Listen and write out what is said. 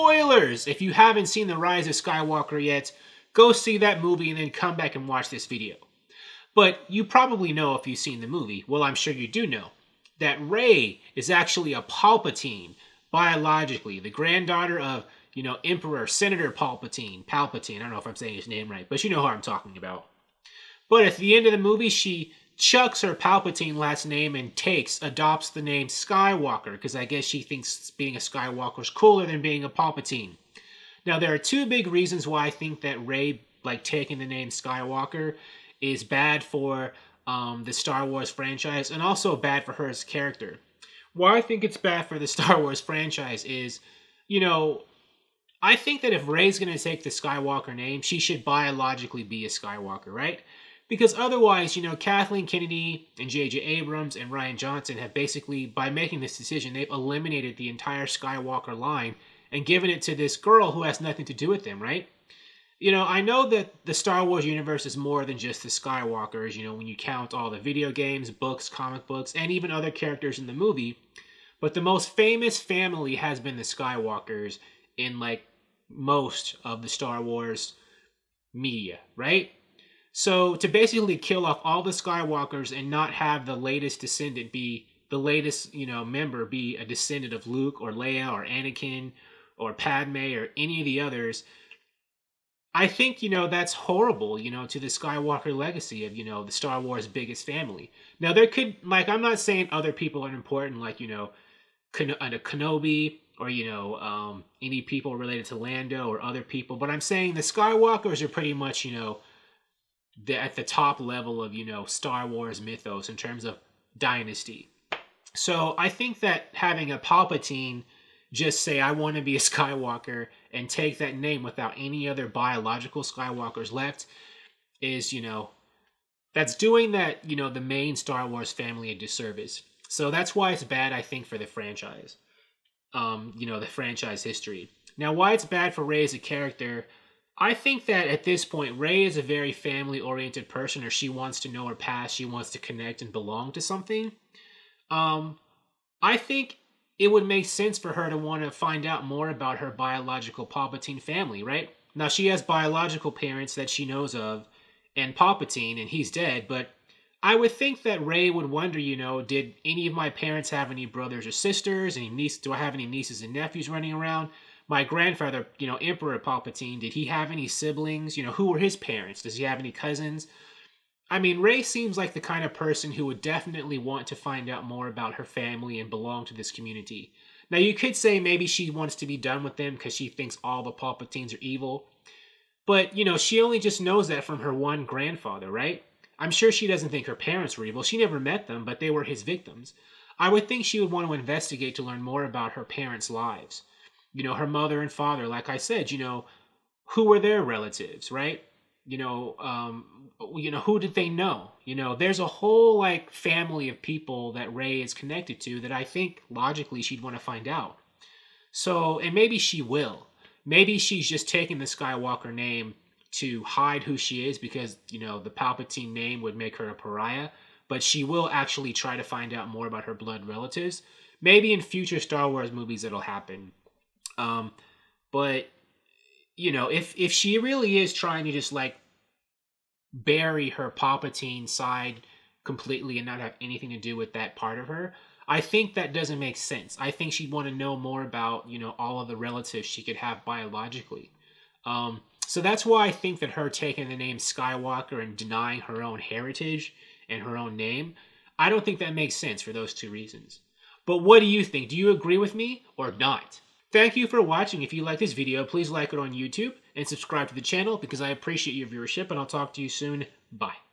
spoilers! If you haven't seen The Rise of Skywalker yet, go see that movie and then come back and watch this video. But you probably know if you've seen the movie, well, I'm sure you do know, that Rey is actually a Palpatine, biologically, the granddaughter of, Emperor Senator Palpatine. I don't know if I'm saying his name right, but you know who I'm talking about. But at the end of the movie, she chucks her Palpatine last name and adopts the name Skywalker, because I guess she thinks being a Skywalker is cooler than being a Palpatine. Now, there are two big reasons why I think that Rey, taking the name Skywalker is bad for the Star Wars franchise, and also bad for her as a character. Why I think it's bad for the Star Wars franchise is, I think that if Rey's going to take the Skywalker name, she should biologically be a Skywalker, right? Because otherwise, Kathleen Kennedy and J.J. Abrams and Rian Johnson have basically, by making this decision, they've eliminated the entire Skywalker line and given it to this girl who has nothing to do with them, right? I know that the Star Wars universe is more than just the Skywalkers, when you count all the video games, books, comic books, and even other characters in the movie. But the most famous family has been the Skywalkers in, most of the Star Wars media, right? So to basically kill off all the Skywalkers and not have the latest descendant be, the latest, member be a descendant of Luke or Leia or Anakin or Padme or any of the others, I think, that's horrible, to the Skywalker legacy of, the Star Wars biggest family. Now, there could, I'm not saying other people aren't important, Kenobi or, any people related to Lando or other people, but I'm saying the Skywalkers are pretty much, at the top level of, Star Wars mythos in terms of dynasty. So I think that having a Palpatine just say, I want to be a Skywalker and take that name without any other biological Skywalkers left is, that's doing that, the main Star Wars family a disservice. So that's why it's bad, I think, for the franchise, the franchise history. Now, why it's bad for Rey as a character, I think that at this point, Rey is a very family-oriented person, or she wants to know her past, she wants to connect and belong to something. I think it would make sense for her to want to find out more about her biological Palpatine family, right? Now, she has biological parents that she knows of, and Palpatine, and he's dead, but I would think that Rey would wonder, did any of my parents have any brothers or sisters? Do I have any nieces and nephews running around? My grandfather, Emperor Palpatine, did he have any siblings? Who were his parents? Does he have any cousins? I mean, Rey seems like the kind of person who would definitely want to find out more about her family and belong to this community. Now, you could say maybe she wants to be done with them because she thinks all the Palpatines are evil. But, she only just knows that from her one grandfather, right? I'm sure she doesn't think her parents were evil. She never met them, but they were his victims. I would think she would want to investigate to learn more about her parents' lives. Her mother and father, like I said, who were their relatives, right? Who did they know? There's a whole family of people that Rey is connected to that I think logically she'd want to find out. So, and maybe she will. Maybe she's just taking the Skywalker name to hide who she is because, the Palpatine name would make her a pariah. But she will actually try to find out more about her blood relatives. Maybe in future Star Wars movies it'll happen. But, if she really is trying to just bury her Palpatine side completely and not have anything to do with that part of her, I think that doesn't make sense. I think she'd want to know more about, all of the relatives she could have biologically. So that's why I think that her taking the name Skywalker and denying her own heritage and her own name, I don't think that makes sense for those two reasons. But what do you think? Do you agree with me or not? Thank you for watching. If you like this video, please like it on YouTube and subscribe to the channel because I appreciate your viewership, and I'll talk to you soon. Bye.